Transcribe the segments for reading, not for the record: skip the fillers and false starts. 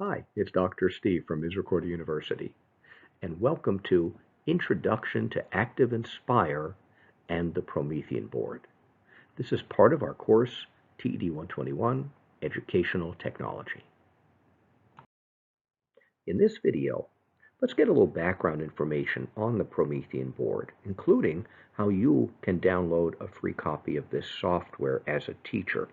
Hi, it's Dr. Steve from Misericordia University, and welcome to Introduction to ActivInspire and the Promethean Board. This is part of our course, TED121, Educational Technology. In this video, let's get a little background information on the Promethean Board, including how you can download a free copy of this software as a teacher.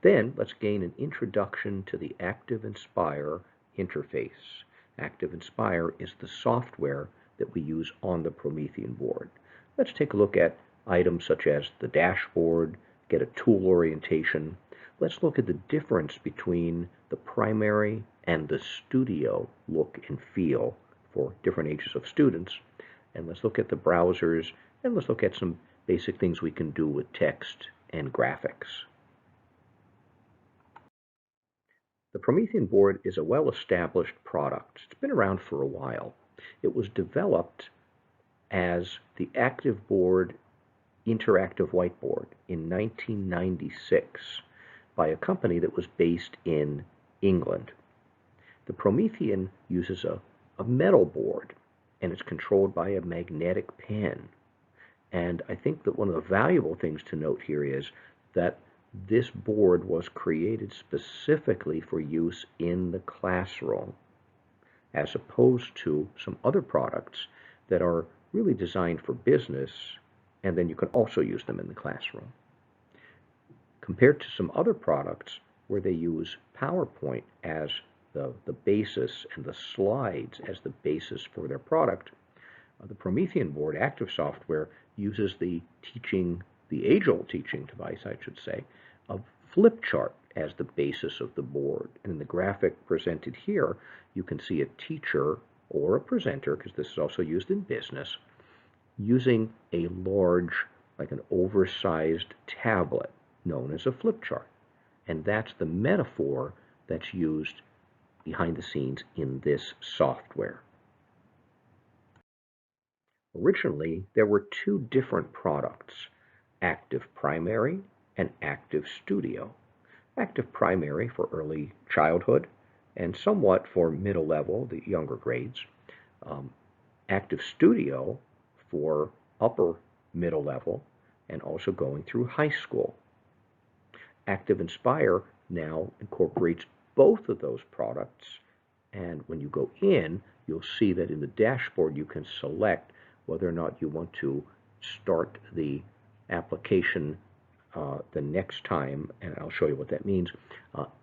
Then let's gain an introduction to the ActivInspire interface. ActivInspire is the software that we use on the Promethean board. Let's take a look at items such as the dashboard, get a tool orientation. Let's look at the difference between the primary and the studio look and feel for different ages of students. And let's look at the browsers, and let's look at some basic things we can do with text and graphics. The Promethean board is a well-established product. It's been around for a while. It was developed as the ActivBoard Interactive Whiteboard in 1996 by a company that was based in England. The Promethean uses a metal board, and it's controlled by a magnetic pen. And I think that one of the valuable things to note here is that this board was created specifically for use in the classroom, as opposed to some other products that are really designed for business, and then you can also use them in the classroom. Compared to some other products where they use PowerPoint as the basis and the slides as the basis for their product, the Promethean board active software uses the age-old teaching device, I should say, of flip chart as the basis of the board. And in the graphic presented here, you can see a teacher or a presenter, because this is also used in business, using a large, like an oversized tablet known as a flip chart. And that's the metaphor that's used behind the scenes in this software. Originally, there were two different products, Active Primary and Active Studio. Active Primary for early childhood and somewhat for middle level, the younger grades. Active Studio for upper middle level and also going through high school. ActivInspire now incorporates both of those products, and when you go in, you'll see that in the dashboard you can select whether or not you want to start the application the next time, and I'll show you what that means,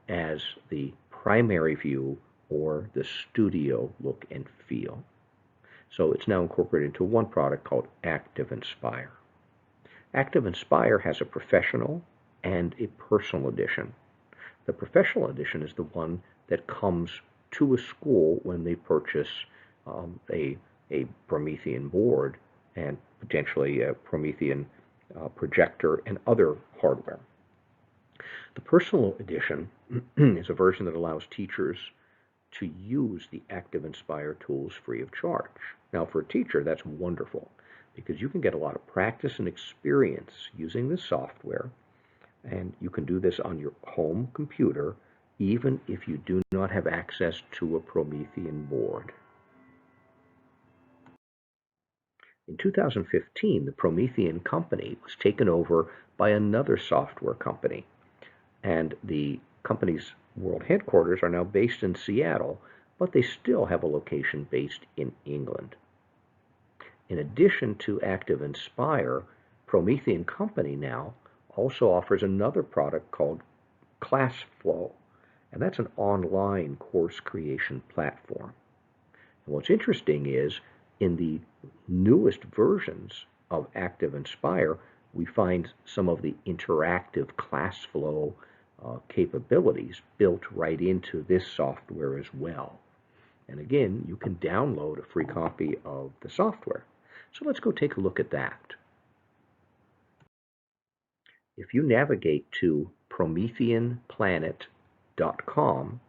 as the primary view or the studio look and feel. So it's now incorporated into one product called ActivInspire. ActivInspire has a professional and a personal edition. The professional edition is the one that comes to a school when they purchase a Promethean board and potentially a Promethean projector and other hardware. The personal edition is a version that allows teachers to use the ActivInspire tools free of charge. Now, for a teacher, that's wonderful because you can get a lot of practice and experience using this software, and you can do this on your home computer even if you do not have access to a Promethean board. In 2015, the Promethean company was taken over by another software company, and the company's world headquarters are now based in Seattle, but they still have a location based in England. In addition to ActivInspire, Promethean company now also offers another product called ClassFlow, and that's an online course creation platform. And what's interesting is in the newest versions of ActivInspire, we find some of the interactive ClassFlow capabilities built right into this software as well. And again, you can download a free copy of the software. So let's go take a look at that. If you navigate to PrometheanPlanet.com,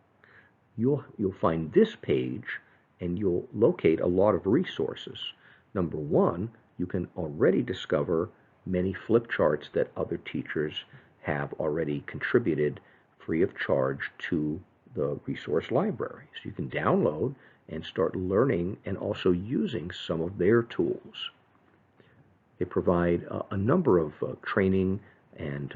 you'll find this page, and you'll locate a lot of resources. Number one, you can already discover many flip charts that other teachers have already contributed free of charge to the resource library. So you can download and start learning and also using some of their tools. They provide a number of training and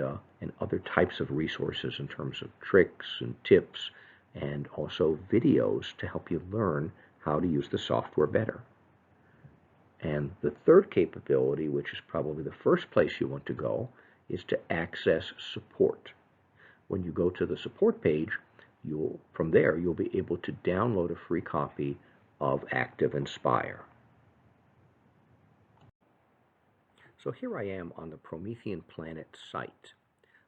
other types of resources in terms of tricks and tips and also videos to help you learn how to use the software better. And the third capability, which is probably the first place you want to go, is to access support. When you go to the support page, from there you'll be able to download a free copy of ActivInspire. So here I am on the Promethean Planet site.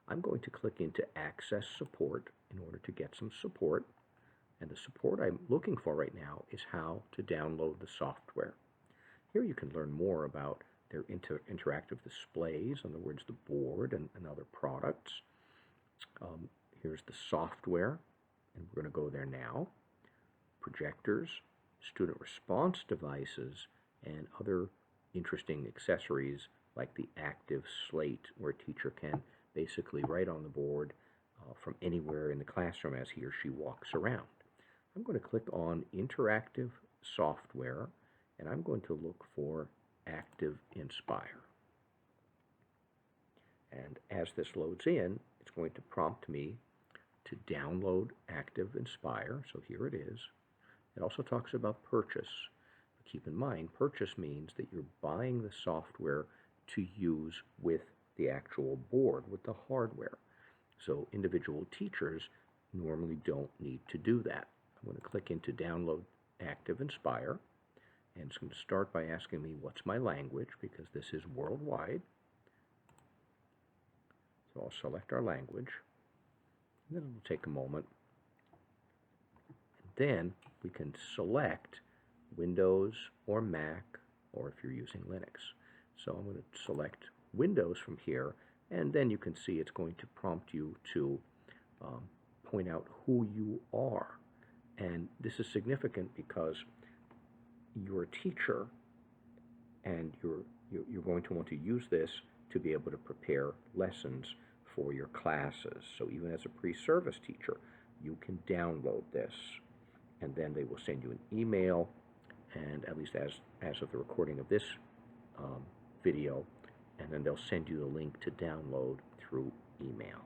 I'm going to click into Access Support in order to get some support. And the support I'm looking for right now is how to download the software. Here you can learn more about their interactive displays, in other words, the board and other products. Here's the software, and we're going to go there now. Projectors, student response devices, and other interesting accessories like the active slate, where a teacher can basically write on the board from anywhere in the classroom as he or she walks around. I'm going to click on Interactive Software, and I'm going to look for ActivInspire. And as this loads in, it's going to prompt me to download ActivInspire. So here it is. It also talks about purchase. But keep in mind, purchase means that you're buying the software to use with the actual board, with the hardware. So individual teachers normally don't need to do that. I'm going to click into Download ActivInspire, and it's going to start by asking me what's my language, because this is worldwide. So I'll select our language, and then it'll take a moment. And then we can select Windows or Mac, or if you're using Linux. So I'm going to select Windows from here, and then you can see it's going to prompt you to point out who you are. And this is significant because you're a teacher, and you're going to want to use this to be able to prepare lessons for your classes. So even as a pre-service teacher, you can download this, and then they will send you an email, and at least as of the recording of this video, and then they'll send you the link to download through email.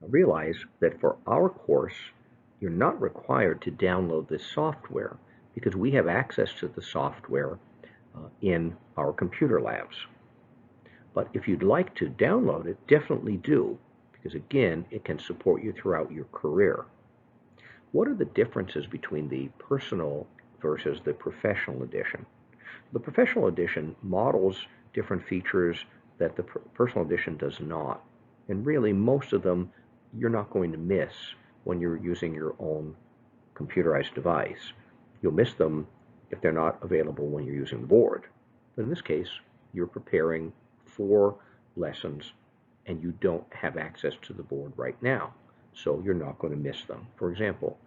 Now realize that for our course, you're not required to download this software because we have access to the software in our computer labs. But if you'd like to download it, definitely do, because again, it can support you throughout your career. What are the differences between the personal versus the professional edition? The professional edition models different features that the personal edition does not. And really, most of them you're not going to miss when you're using your own computerized device. You'll miss them if they're not available when you're using the board. But in this case, you're preparing for lessons and you don't have access to the board right now, so you're not going to miss them. For example,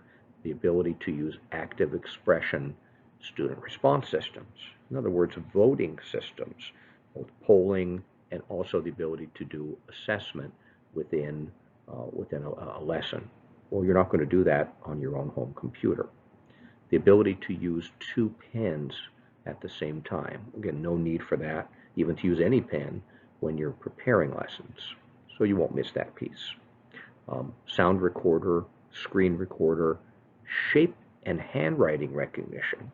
the ability to use active expression student response systems. In other words, voting systems, both polling and also the ability to do assessment within a lesson. Well, you're not going to do that on your own home computer. The ability to use two pens at the same time. Again, no need for that, even to use any pen when you're preparing lessons. So you won't miss that piece. Sound recorder, screen recorder, shape and handwriting recognition.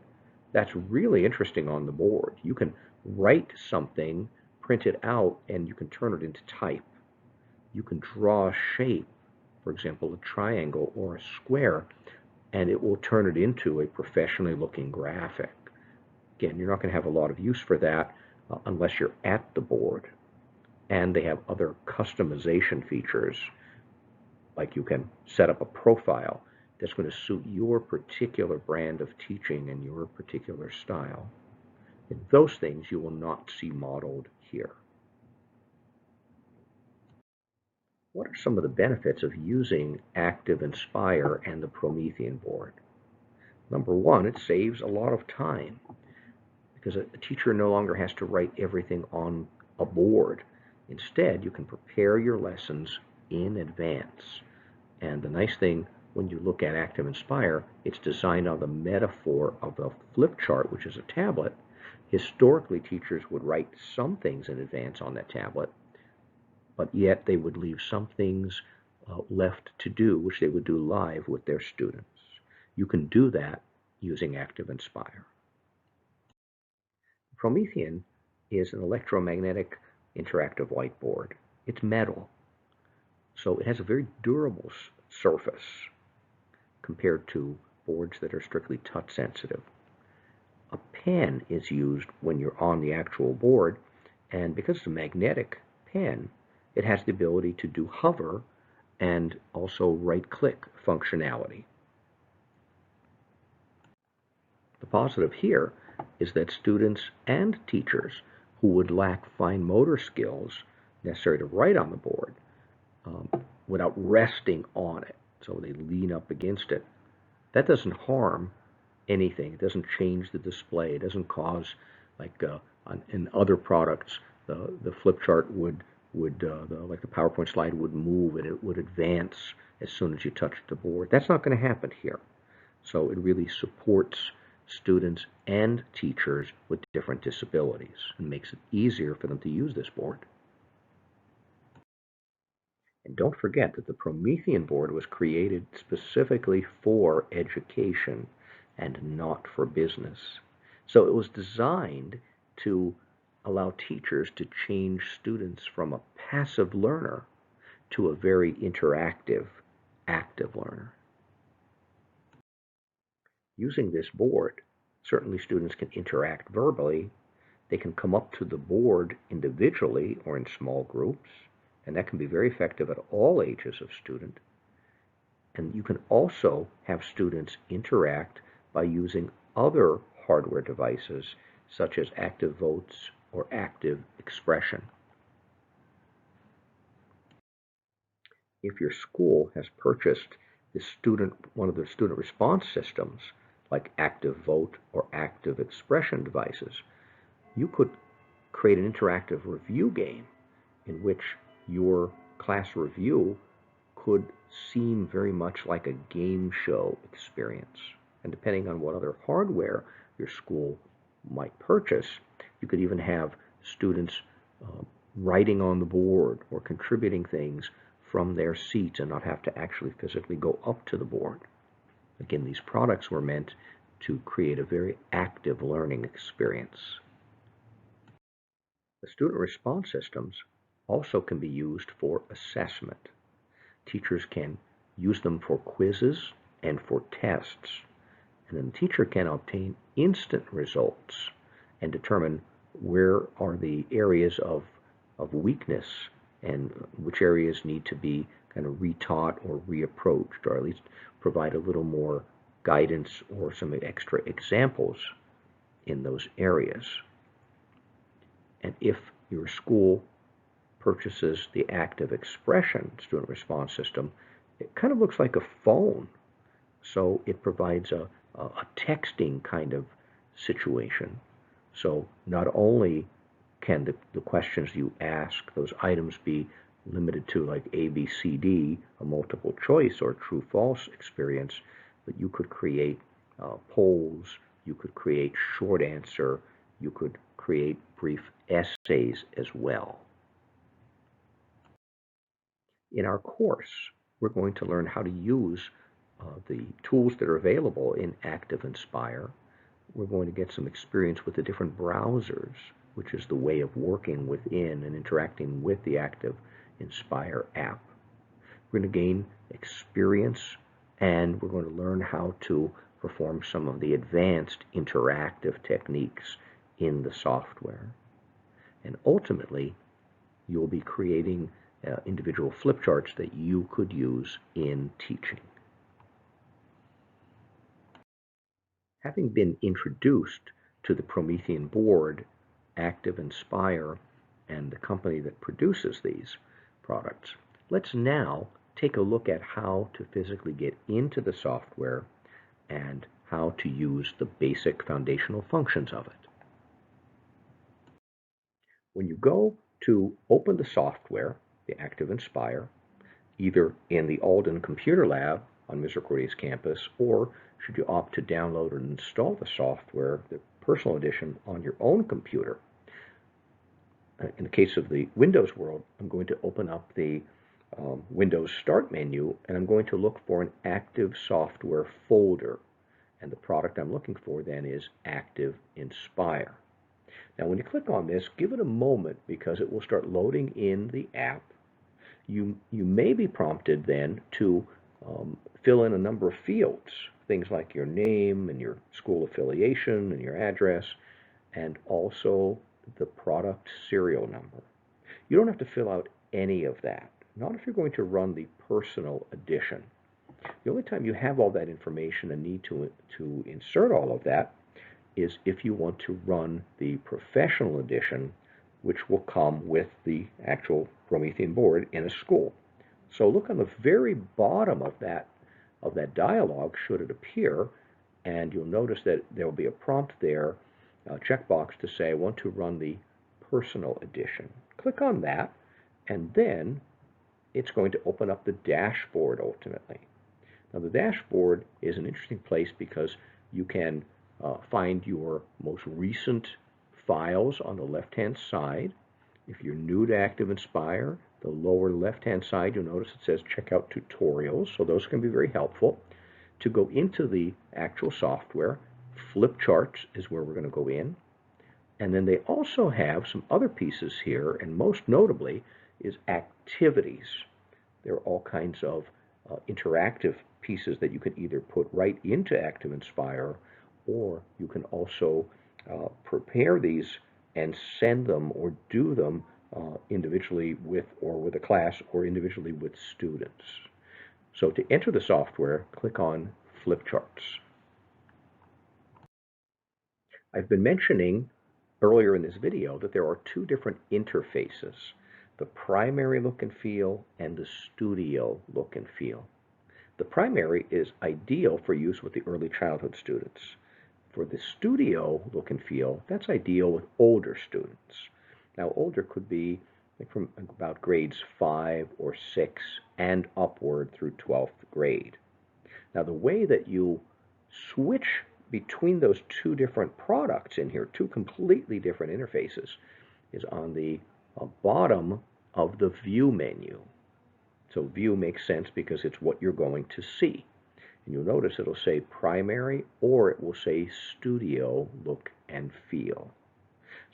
That's really interesting on the board. You can write something, print it out, and you can turn it into type. You can draw a shape, for example, a triangle or a square, and it will turn it into a professionally looking graphic. Again, you're not going to have a lot of use for that unless you're at the board. And they have other customization features, like you can set up a profile that's going to suit your particular brand of teaching and your particular style. And those things you will not see modeled here. What are some of the benefits of using ActivInspire and the Promethean board? Number one, it saves a lot of time because a teacher no longer has to write everything on a board. Instead, you can prepare your lessons in advance. And the nice thing, when you look at ActivInspire, it's designed on the metaphor of a flip chart, which is a tablet. Historically, teachers would write some things in advance on that tablet, but yet they would leave some things left to do, which they would do live with their students. You can do that using ActivInspire. Promethean is an electromagnetic interactive whiteboard. It's metal, so it has a very durable surface compared to boards that are strictly touch sensitive. A pen is used when you're on the actual board, and because it's a magnetic pen, it has the ability to do hover and also right-click functionality. The positive here is that students and teachers who would lack fine motor skills necessary to write on the board without resting on it, so they lean up against it, that doesn't harm anything. It doesn't change the display. It doesn't cause, like in other products, the flip chart would like the PowerPoint slide would move and it would advance as soon as you touched the board. That's not going to happen here. So it really supports students and teachers with different disabilities and makes it easier for them to use this board. And don't forget that the Promethean board was created specifically for education and not for business. So it was designed to allow teachers to change students from a passive learner to a very interactive, active learner. Using this board, certainly students can interact verbally. They can come up to the board individually or in small groups, and that can be very effective at all ages of student. And you can also have students interact by using other hardware devices such as ActivVotes or ActivInspire. If your school has purchased one of the student response systems like ActivVote or ActivInspire devices, you could create an interactive review game in which your class review could seem very much like a game show experience. And depending on what other hardware your school might purchase, you could even have students writing on the board or contributing things from their seats and not have to actually physically go up to the board. Again, these products were meant to create a very active learning experience. The student response systems also can be used for assessment. Teachers can use them for quizzes and for tests, and then the teacher can obtain instant results and determine where are the areas of weakness and which areas need to be kind of retaught or reapproached, or at least provide a little more guidance or some extra examples in those areas. And if your school purchases the ActivInspire student response system, it kind of looks like a phone. So it provides a texting kind of situation. So not only can the questions you ask, those items be limited to like A, B, C, D, a multiple choice or true-false experience, but you could create polls, you could create short answer, you could create brief essays as well. In our course, we're going to learn how to use the tools that are available in ActivInspire. We're going to get some experience with the different browsers, which is the way of working within and interacting with the ActivInspire app. We're going to gain experience, and we're going to learn how to perform some of the advanced interactive techniques in the software. And ultimately, you'll be creating individual flip charts that you could use in teaching. Having been introduced to the Promethean Board, ActivInspire, and the company that produces these products, let's now take a look at how to physically get into the software and how to use the basic foundational functions of it. When you go to open the software, the ActivInspire, either in the Alden Computer Lab on Misericordia's campus, or should you opt to download and install the software, the personal edition, on your own computer. In the case of the Windows world, I'm going to open up the Windows Start menu, and I'm going to look for an Active Software folder. And the product I'm looking for then is ActivInspire. Now when you click on this, give it a moment because it will start loading in the app. You may be prompted then to fill in a number of fields, things like your name and your school affiliation and your address, and also the product serial number. You don't have to fill out any of that, not if you're going to run the personal edition. The only time you have all that information and need to insert all of that is if you want to run the professional edition, which will come with the actual Promethean board in a school. So look on the very bottom of that dialog, should it appear, and you'll notice that there will be a prompt there, a checkbox to say I want to run the personal edition. Click on that, and then it's going to open up the dashboard ultimately. Now the dashboard is an interesting place because you can find your most recent files on the left-hand side. If you're new to ActivInspire, the lower left-hand side, you'll notice it says check out tutorials, so those can be very helpful. To go into the actual software, flip charts is where we're going to go in. And then they also have some other pieces here, and most notably is activities. There are all kinds of interactive pieces that you can either put right into ActivInspire, or you can also prepare these and send them or do them individually with a class or individually with students. So to enter the software, click on Flip Charts. I've been mentioning earlier in this video that there are two different interfaces, the primary look and feel and the studio look and feel. The primary is ideal for use with the early childhood students. For the studio look and feel, that's ideal with older students. Now older could be from about grades 5 or 6 and upward through 12th grade. Now the way that you switch between those two different products in here, two completely different interfaces, is on the bottom of the View menu. So View makes sense because it's what you're going to see. And you'll notice it'll say Primary or it will say Studio Look and Feel.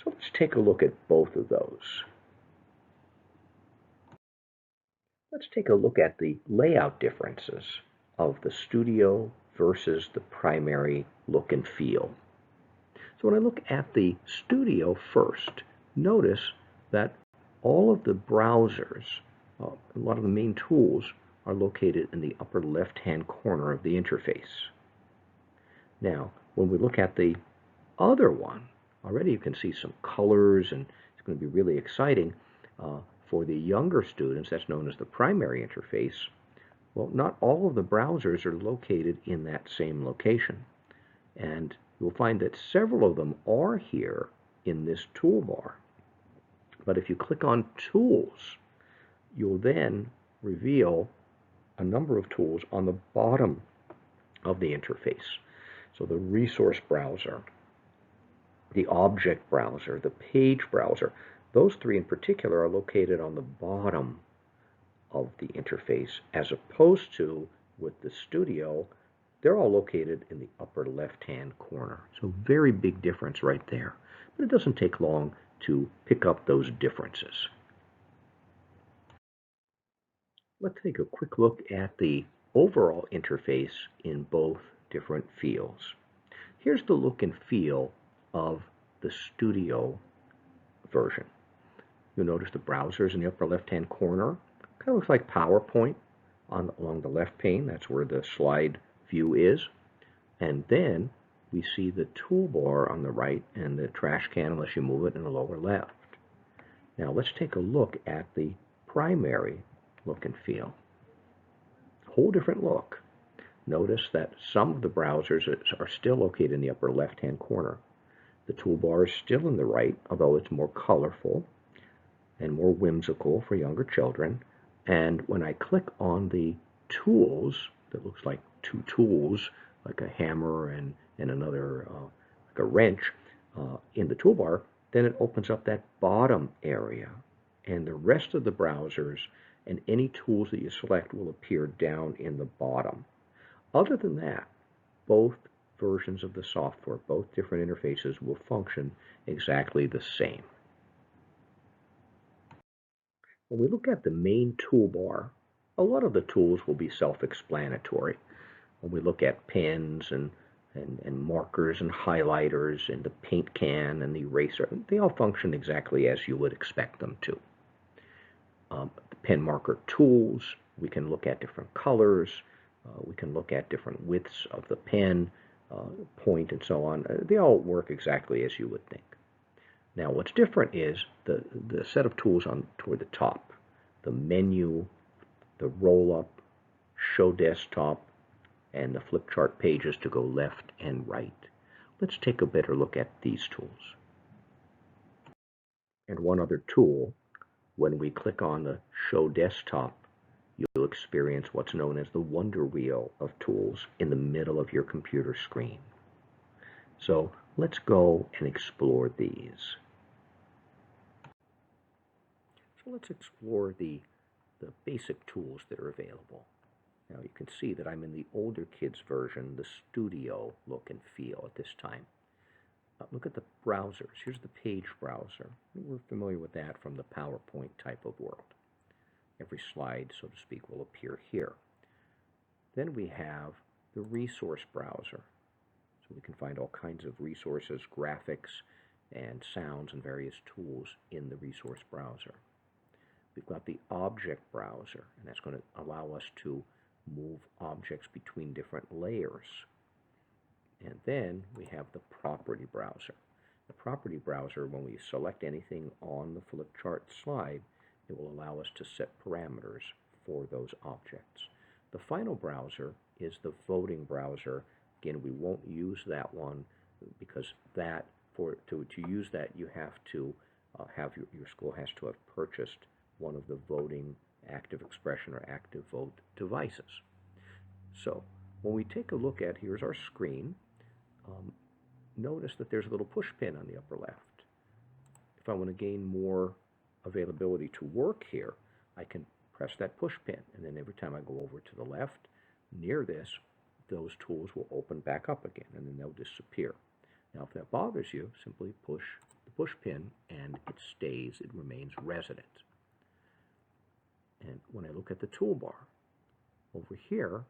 So let's take a look at both of those. Let's take a look at the layout differences of the Studio versus the Primary Look and Feel. So when I look at the Studio first, notice that all of the browsers, a lot of the main tools, are located in the upper left-hand corner of the interface. Now, when we look at the other one, already you can see some colors, and it's going to be really exciting. For the younger students, that's known as the primary interface. Well, not all of the browsers are located in that same location. And you'll find that several of them are here in this toolbar. But if you click on Tools, you'll then reveal a number of tools on the bottom of the interface. So the resource browser, the object browser, the page browser, those three in particular are located on the bottom of the interface, as opposed to with the Studio, they're all located in the upper left-hand corner. So very big difference right there. But it doesn't take long to pick up those differences. Let's take a quick look at the overall interface in both different fields. Here's the look and feel of the Studio version. You'll notice the browsers in the upper left-hand corner. Kind of looks like PowerPoint along the left pane. That's where the slide view is. And then we see the toolbar on the right and the trash can, unless you move it, in the lower left. Now let's take a look at the primary look and feel. Whole different look. Notice that some of the browsers are still located in the upper left-hand corner. The toolbar is still in the right, although it's more colorful and more whimsical for younger children. And when I click on the tools, that looks like two tools, like a hammer and another, like a wrench, in the toolbar, then it opens up that bottom area. And the rest of the browsers and any tools that you select will appear down in the bottom. Other than that, both versions of the software, both different interfaces, will function exactly the same. When we look at the main toolbar, a lot of the tools will be self-explanatory. When we look at pens and markers and highlighters and the paint can and the eraser, they all function exactly as you would expect them to. The pen marker tools, we can look at different colors, we can look at different widths of the pen, point and so on. They all work exactly as you would think. Now what's different is the set of tools on toward the top, the menu, the roll-up, show desktop, and the flip chart pages to go left and right. Let's take a better look at these tools. And one other tool, when we click on the show desktop, you'll experience what's known as the wonder wheel of tools in the middle of your computer screen. So let's go and explore these. So let's explore the basic tools that are available. Now you can see that I'm in the older kids version, the studio look and feel at this time. Look at the browsers. Here's the page browser. We're familiar with that from the PowerPoint type of world. Every slide, so to speak, will appear here. Then we have the resource browser. So we can find all kinds of resources, graphics, and sounds and various tools in the resource browser. We've got the object browser, and that's going to allow us to move objects between different layers. And then we have the property browser. The property browser, when we select anything on the flip chart slide, it will allow us to set parameters for those objects. The final browser is the voting browser. Again, we won't use that one because to use that you have to have your school has to have purchased one of the voting active expression or active vote devices. So when we take a look at, here's our screen, notice that there's a little push pin on the upper left. If I want to gain more availability to work here, I can press that push pin, and then every time I go over to the left near this, those tools will open back up again, and then they'll disappear. Now if that bothers you, simply push the push pin and it stays, it remains resident. And when I look at the toolbar, over here,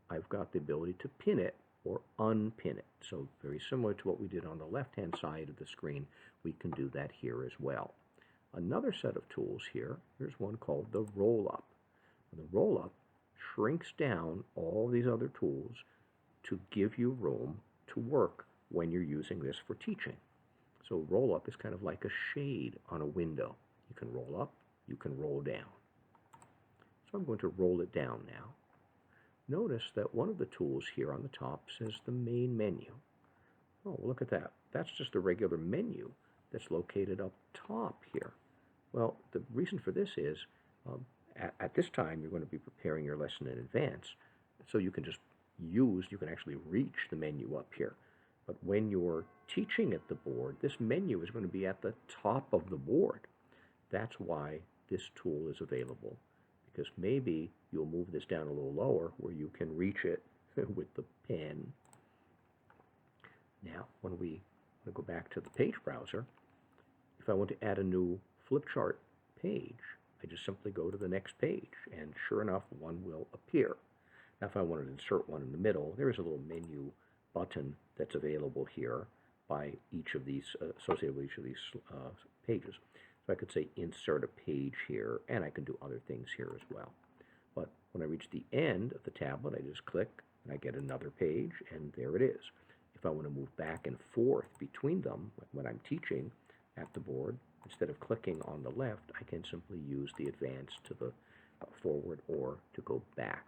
I've got the ability to pin it or unpin it. So very similar to what we did on the left-hand side of the screen, we can do that here as well. Another set of tools here, here's one called the roll-up. The roll-up shrinks down all these other tools to give you room to work when you're using this for teaching. So roll-up is kind of like a shade on a window. You can roll up, you can roll down. So I'm going to roll it down now. Notice that one of the tools here on the top says the main menu. Oh, look at that. That's just a regular menu that's located up top here. Well, the reason for this is at this time you're going to be preparing your lesson in advance, so you can just you can actually reach the menu up here. But when you're teaching at the board, this menu is going to be at the top of the board. That's why this tool is available, because maybe you'll move this down a little lower where you can reach it with the pen. Now, when we go back to the page browser, if I want to add a new flip chart page, I just simply go to the next page, and sure enough, one will appear. Now, if I wanted to insert one in the middle, there is a little menu button that's available here by each of these, associated with each of these pages. So I could say insert a page here, and I can do other things here as well. But when I reach the end of the tablet, I just click, and I get another page, and there it is. If I want to move back and forth between them when I'm teaching at the board, instead of clicking on the left, I can simply use the advance to the forward or to go back.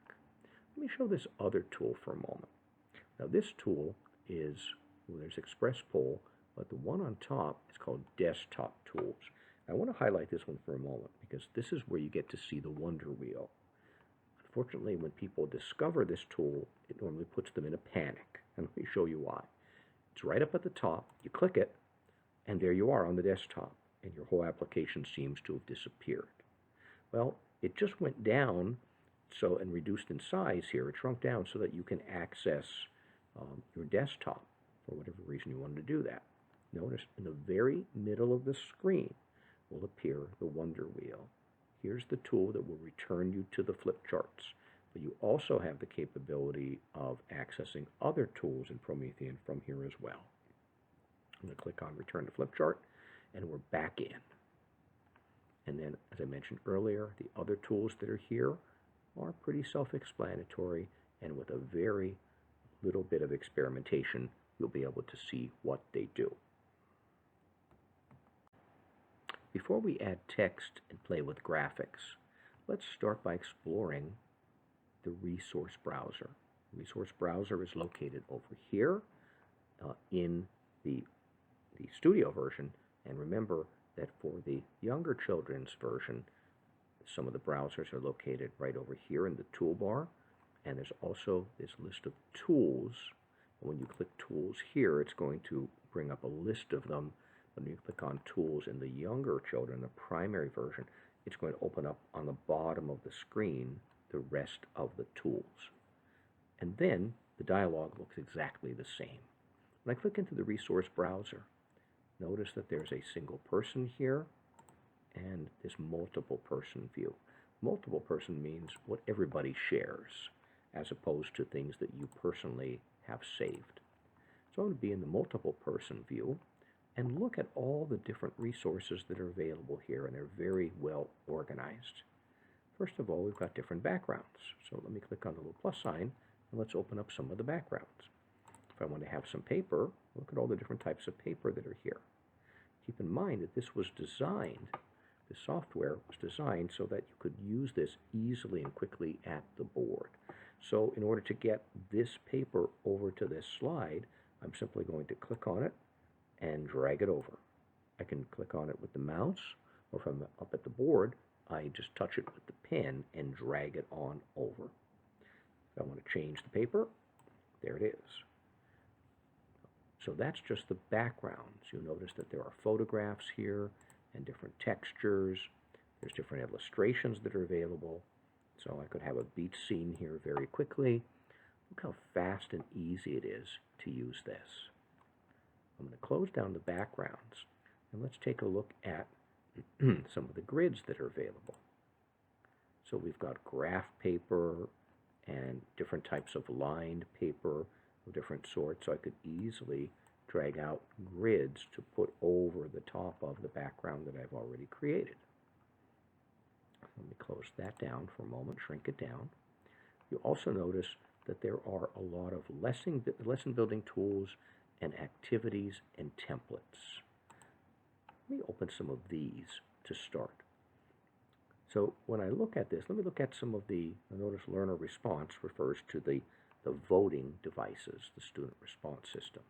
Let me show this other tool for a moment. Now this tool is, well, there's Express Poll, but the one on top is called Desktop Tools. I want to highlight this one for a moment because this is where you get to see the wonder wheel. Unfortunately, when people discover this tool, it normally puts them in a panic. And let me show you why. It's right up at the top. You click it, and there you are on the desktop, and your whole application seems to have disappeared. Well, it just went down and reduced in size here. It shrunk down so that you can access your desktop for whatever reason you wanted to do that. Notice in the very middle of the screen will appear the wonder wheel. Here's the tool that will return you to the flip charts. But you also have the capability of accessing other tools in Promethean from here as well. I'm going to click on Return to Flip Chart, and we're back in. And then, as I mentioned earlier, the other tools that are here are pretty self-explanatory, and with a very little bit of experimentation, you'll be able to see what they do. Before we add text and play with graphics, let's start by exploring the resource browser. The resource browser is located over here in the studio version, and remember that for the younger children's version, some of the browsers are located right over here in the toolbar, and there's also this list of tools. And when you click tools here, it's going to bring up a list of them. When you click on tools in the younger children, the primary version, it's going to open up on the bottom of the screen the rest of the tools. And then the dialog looks exactly the same. When I click into the resource browser, notice that there's a single person here and this multiple person view. Multiple person means what everybody shares, as opposed to things that you personally have saved. So I'm going to be in the multiple person view and look at all the different resources that are available here, and they're very well organized. First of all, we've got different backgrounds. So let me click on the little plus sign, and let's open up some of the backgrounds. If I want to have some paper, look at all the different types of paper that are here. Keep in mind that this was designed, the software was designed so that you could use this easily and quickly at the board. So in order to get this paper over to this slide, I'm simply going to click on it and drag it over. I can click on it with the mouse, or from up at the board, I just touch it with the pen and drag it on over. If I want to change the paper, there it is. So that's just the backgrounds. You'll notice that there are photographs here and different textures. There's different illustrations that are available. So I could have a beach scene here very quickly. Look how fast and easy it is to use this. I'm going to close down the backgrounds, and let's take a look at some of the grids that are available. So we've got graph paper and different types of lined paper of different sorts. So I could easily drag out grids to put over the top of the background that I've already created. Let me close that down for a moment, shrink it down. You'll also notice that there are a lot of lesson building tools and activities and templates. Let me open some of these to start. So when I look at this, let me look at some of the, notice learner response refers to the voting devices, the student response system.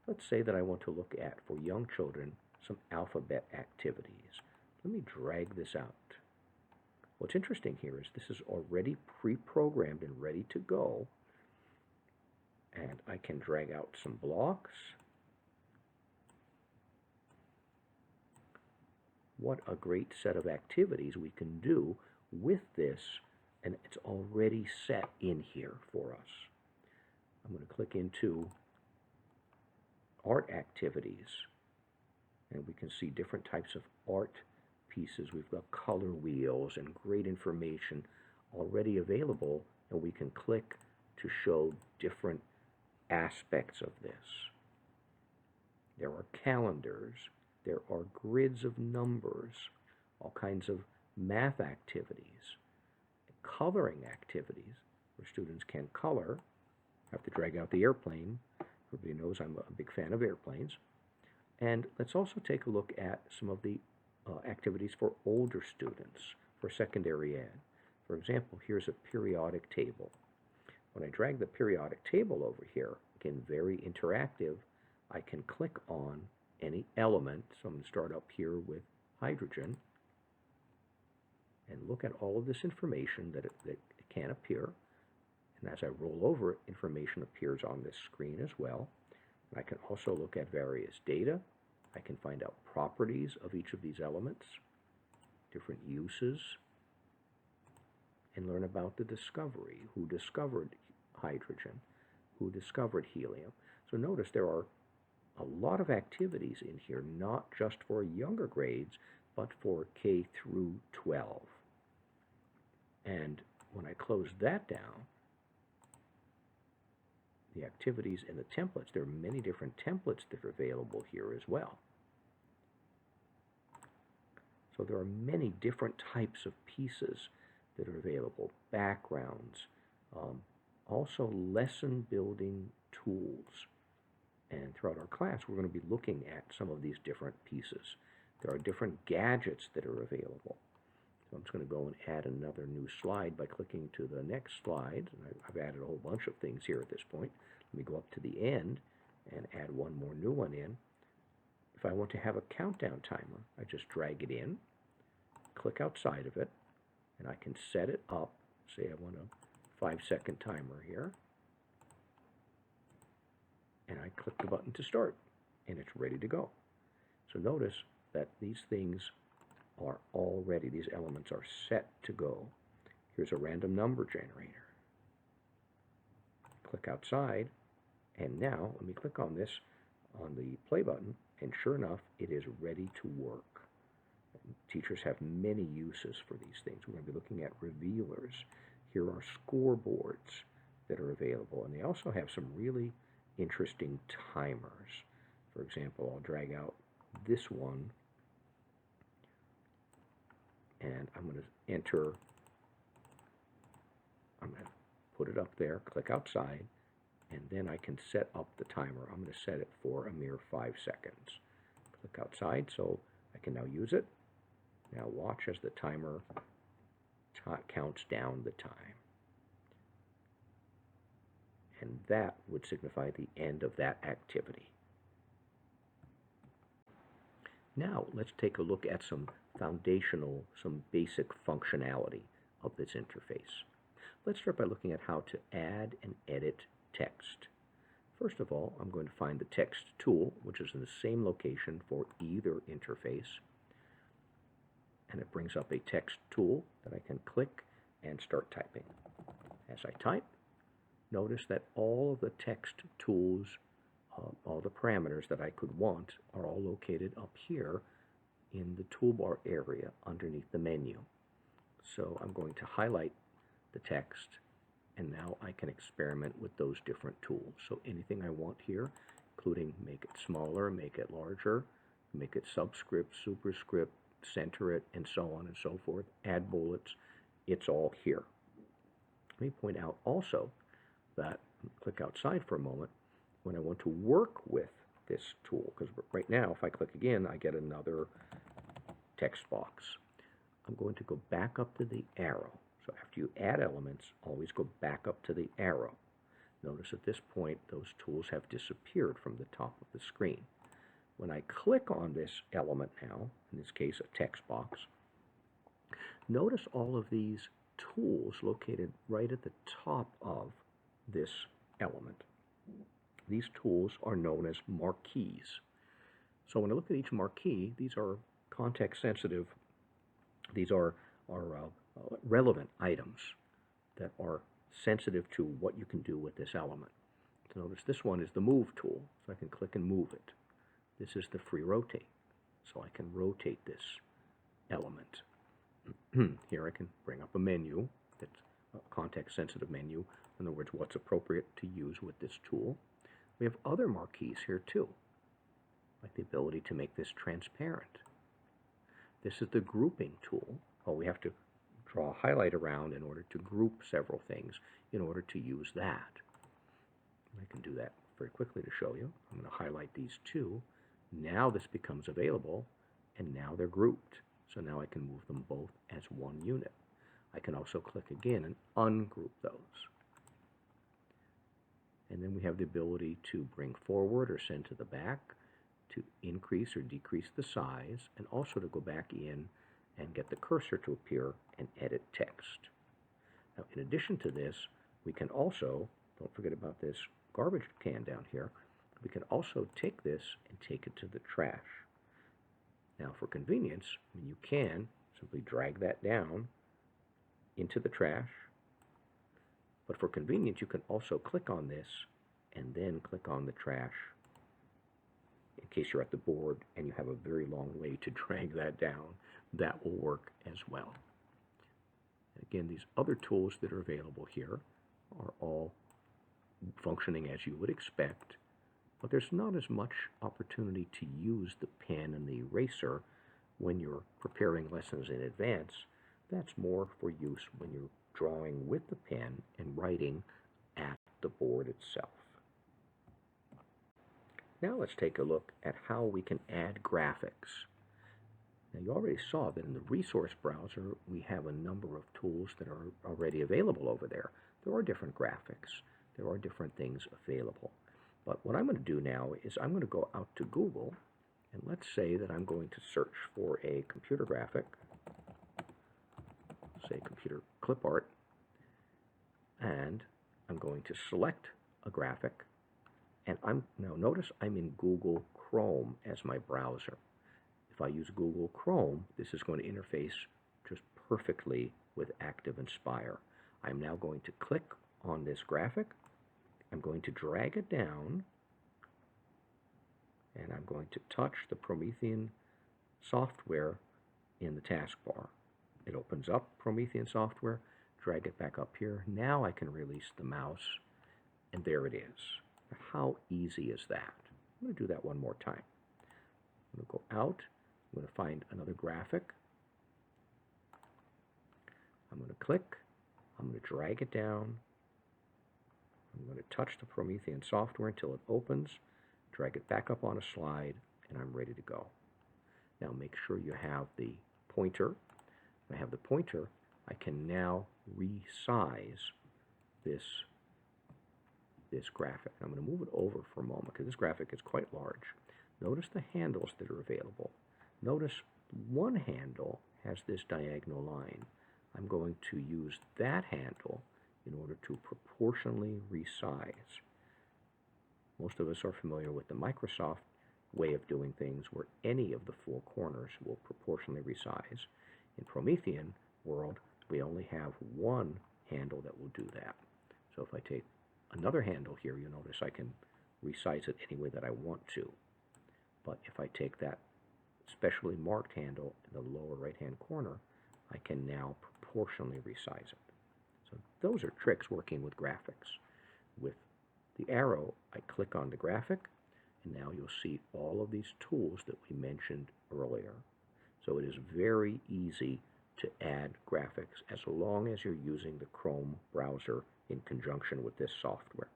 Let's say that I want to look at, for young children, some alphabet activities. Let me drag this out. What's interesting here is this is already pre-programmed and ready to go. And I can drag out some blocks. What a great set of activities we can do with this, and it's already set in here for us. I'm going to click into art activities, and we can see different types of art pieces. We've got color wheels and great information already available, and we can click to show different aspects of this. There are calendars, there are grids of numbers, all kinds of math activities, coloring activities where students can color. I have to drag out the airplane. Everybody knows I'm a big fan of airplanes. And let's also take a look at some of the activities for older students for secondary ed. For example, here's a periodic table. When I drag the periodic table over here, again, very interactive, I can click on any element. So I'm going to start up here with hydrogen and look at all of this information that it can appear. And as I roll over it, information appears on this screen as well. And I can also look at various data. I can find out properties of each of these elements, different uses, and learn about the discovery, who discovered hydrogen, who discovered helium. So notice there are a lot of activities in here, not just for younger grades, but for K through 12. And when I close that down, the activities and the templates, there are many different templates that are available here as well. So there are many different types of pieces that are available, backgrounds, also lesson building tools. And throughout our class, we're going to be looking at some of these different pieces. There are different gadgets that are available. So I'm just going to go and add another new slide by clicking to the next slide. And I've added a whole bunch of things here at this point. Let me go up to the end and add one more new one in. If I want to have a countdown timer, I just drag it in, click outside of it, and I can set it up. Say I want a 5-second timer here. And I click the button to start, and it's ready to go. So notice that these things are already, these elements are set to go. Here's a random number generator. Click outside, and now let me click on this, on the play button, and sure enough, it is ready to work. And teachers have many uses for these things. We're going to be looking at revealers. Here are scoreboards that are available, and they also have some really interesting timers. For example, I'll drag out this one, and I'm going to enter, I'm going to put it up there, click outside, and then I can set up the timer. I'm going to set it for a mere 5 seconds. Click outside, so I can now use it. Now watch as the timer counts down the time. And that would signify the end of that activity. Now let's take a look at some foundational, some basic functionality of this interface. Let's start by looking at how to add and edit text. First of all, I'm going to find the text tool, which is in the same location for either interface. And it brings up a text tool that I can click and start typing. As I type, notice that all of the text tools, all the parameters that I could want, are all located up here in the toolbar area underneath the menu. So I'm going to highlight the text, and now I can experiment with those different tools. So anything I want here, including make it smaller, make it larger, make it subscript, superscript, center it, and so on and so forth, add bullets, it's all here. Let me point out also that, click outside for a moment, when I want to work with this tool, because right now if I click again, I get another text box. I'm going to go back up to the arrow. So after you add elements, always go back up to the arrow. Notice at this point, those tools have disappeared from the top of the screen. When I click on this element now, in this case a text box, notice all of these tools located right at the top of this element. These tools are known as marquees. So when I look at each marquee, these are context sensitive, these are relevant items that are sensitive to what you can do with this element. So notice this one is the move tool, so I can click and move it. This is the free rotate, so I can rotate this element. Here I can bring up a menu that's a context sensitive menu. In other words, what's appropriate to use with this tool. We have other marquees here too, like the ability to make this transparent. This is the grouping tool. Oh, we have to draw a highlight around in order to group several things in order to use that. I can do that very quickly to show you. I'm going to highlight these two. Now this becomes available, and now they're grouped. So now I can move them both as one unit. I can also click again and ungroup those. And then we have the ability to bring forward or send to the back, to increase or decrease the size, and also to go back in and get the cursor to appear and edit text. Now, in addition to this, we can also, don't forget about this garbage can down here, we can also take this and take it to the trash. Now, for convenience, you can simply drag that down into the trash, but for convenience, you can also click on this and then click on the trash in case you're at the board and you have a very long way to drag that down. That will work as well. Again, these other tools that are available here are all functioning as you would expect, but there's not as much opportunity to use the pen and the eraser when you're preparing lessons in advance. That's more for use when you're drawing with the pen and writing at the board itself. Now let's take a look at how we can add graphics. Now, you already saw that in the resource browser we have a number of tools that are already available over there. There are different graphics. There are different things available. But what I'm going to do now is I'm going to go out to Google, and let's say that I'm going to search for a computer graphic, say computer clip art, and I'm going to select a graphic, and now notice I'm in Google Chrome as my browser. If I use Google Chrome, this is going to interface just perfectly with ActivInspire. I'm now going to click on this graphic. I'm going to drag it down, and I'm going to touch the Promethean software in the taskbar. It opens up Promethean software, drag it back up here. Now I can release the mouse, and there it is. How easy is that? I'm going to do that one more time. I'm going to go out. I'm going to find another graphic. I'm going to click. I'm going to drag it down. I'm going to touch the Promethean software until it opens, drag it back up on a slide, and I'm ready to go. Now make sure you have the pointer. When I have the pointer, I can now resize this graphic. I'm going to move it over for a moment because this graphic is quite large. Notice the handles that are available. Notice one handle has this diagonal line. I'm going to use that handle in order to proportionally resize. Most of us are familiar with the Microsoft way of doing things where any of the four corners will proportionally resize. In Promethean world, we only have one handle that will do that. So if I take another handle here, you'll notice I can resize it any way that I want to. But if I take that specially marked handle in the lower right-hand corner, I can now proportionally resize it. So those are tricks working with graphics. With the arrow, I click on the graphic, and now you'll see all of these tools that we mentioned earlier. So it is very easy to add graphics as long as you're using the Chrome browser in conjunction with this software.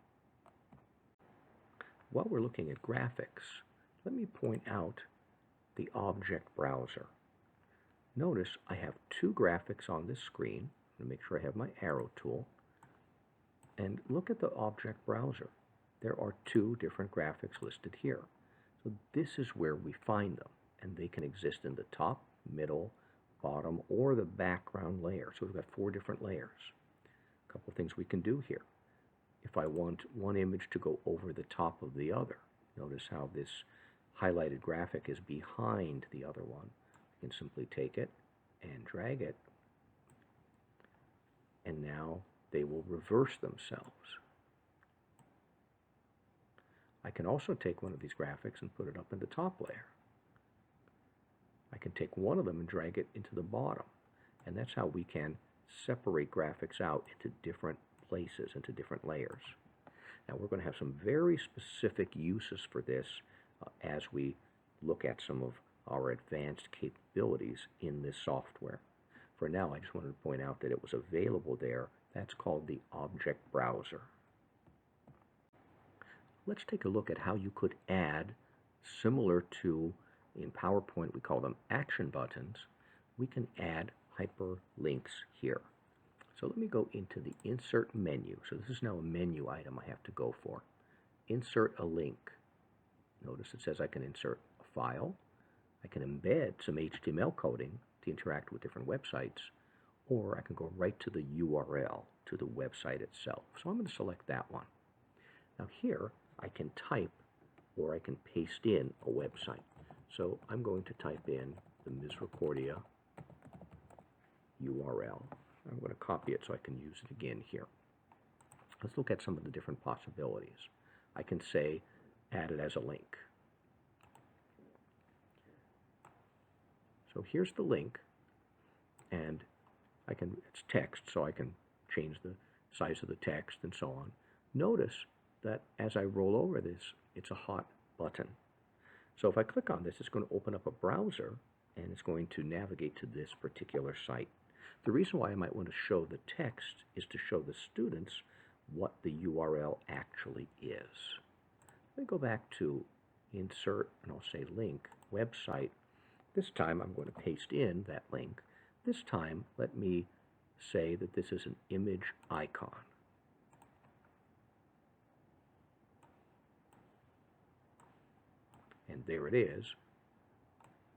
While we're looking at graphics, let me point out the object browser. Notice I have two graphics on this screen. I'm going to make sure I have my arrow tool. And look at the object browser. There are two different graphics listed here. So this is where we find them, and they can exist in the top, middle, bottom, or the background layer. So we've got four different layers. A couple of things we can do here. If I want one image to go over the top of the other, notice how this highlighted graphic is behind the other one. I can simply take it and drag it, and now they will reverse themselves. I can also take one of these graphics and put it up in the top layer. I can take one of them and drag it into the bottom, and that's how we can separate graphics out into different places, into different layers. Now we're going to have some very specific uses for this as we look at some of our advanced capabilities in this software. For now, I just wanted to point out that it was available there. That's called the Object Browser. Let's take a look at how you could add, similar to in PowerPoint we call them action buttons, we can add hyperlinks here. So let me go into the Insert menu. So this is now a menu item I have to go for. Insert a link. Notice it says I can insert file. I can embed some HTML coding to interact with different websites, or I can go right to the URL, to the website itself. So I'm going to select that one. Now here, I can type or I can paste in a website. So I'm going to type in the Misericordia URL. I'm going to copy it so I can use it again here. Let's look at some of the different possibilities. I can say, add it as a link. So here's the link, and it's text, so I can change the size of the text and so on. Notice that as I roll over this, it's a hot button. So if I click on this, it's going to open up a browser, and it's going to navigate to this particular site. The reason why I might want to show the text is to show the students what the URL actually is. Let me go back to Insert, and I'll say Link, Website. This time I'm going to paste in that link. This time, let me say that this is an image icon. And there it is.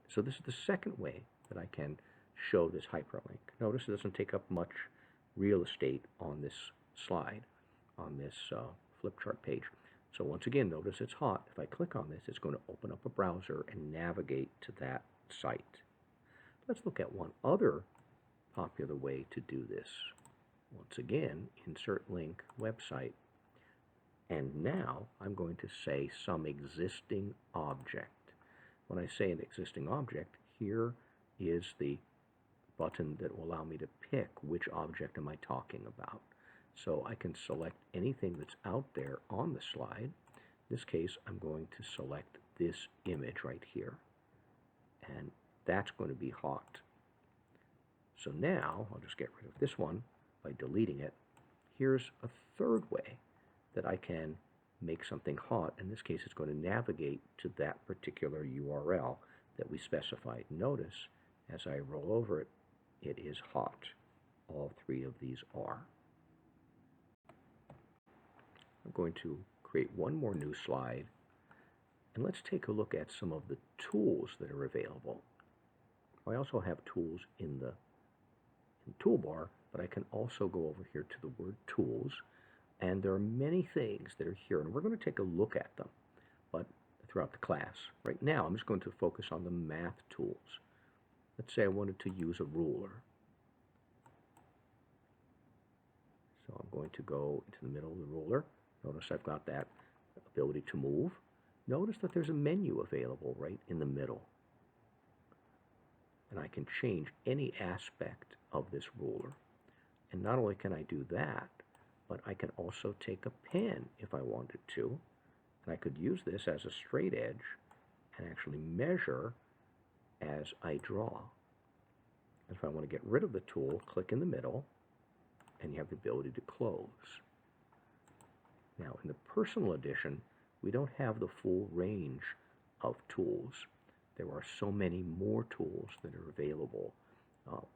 So this is the second way that I can show this hyperlink. Notice it doesn't take up much real estate on this slide, on this flip chart page. So once again, notice it's hot. If I click on this, it's going to open up a browser and navigate to that site. Let's look at one other popular way to do this. Once again, insert link, website, and now I'm going to say some existing object. When I say an existing object, here is the button that will allow me to pick which object am I talking about. So I can select anything that's out there on the slide. In this case, I'm going to select this image right here, and that's going to be hot. So now, I'll just get rid of this one by deleting it. Here's a third way that I can make something hot. In this case, it's going to navigate to that particular URL that we specified. Notice, as I roll over it, it is hot. All three of these are. I'm going to create one more new slide, and let's take a look at some of the tools that are available. I also have tools in the toolbar, but I can also go over here to the word tools, and there are many things that are here, and we're going to take a look at them but throughout the class. Right now, I'm just going to focus on the math tools. Let's say I wanted to use a ruler. So I'm going to go into the middle of the ruler. Notice I've got that ability to move. Notice that there's a menu available right in the middle. And I can change any aspect of this ruler. And not only can I do that, but I can also take a pen if I wanted to. And I could use this as a straight edge and actually measure as I draw. And if I want to get rid of the tool, click in the middle, and you have the ability to close. Now, in the Personal Edition, we don't have the full range of tools. There are so many more tools that are available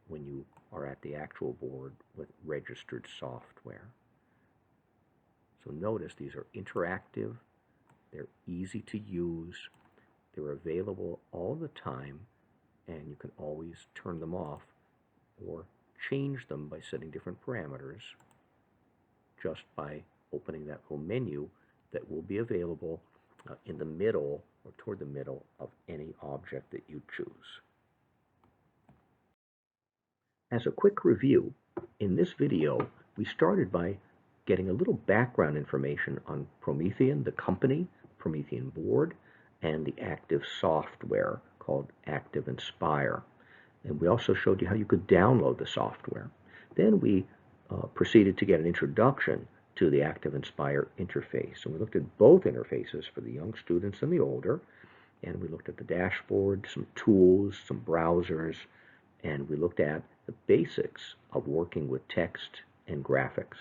when you are at the actual board with registered software. So notice these are interactive, they're easy to use, they're available all the time, and you can always turn them off or change them by setting different parameters just by opening that little menu that will be available in the middle or toward the middle of any object that you choose. As a quick review, in this video, we started by getting a little background information on Promethean, the company, Promethean Board, and the active software called ActivInspire. And we also showed you how you could download the software. Then we proceeded to get an introduction to the ActivInspire interface. And we looked at both interfaces for the young students and the older. And we looked at the dashboard, some tools, some browsers, and we looked at the basics of working with text and graphics.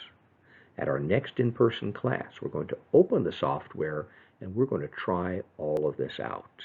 At our next in-person class, we're going to open the software and we're going to try all of this out.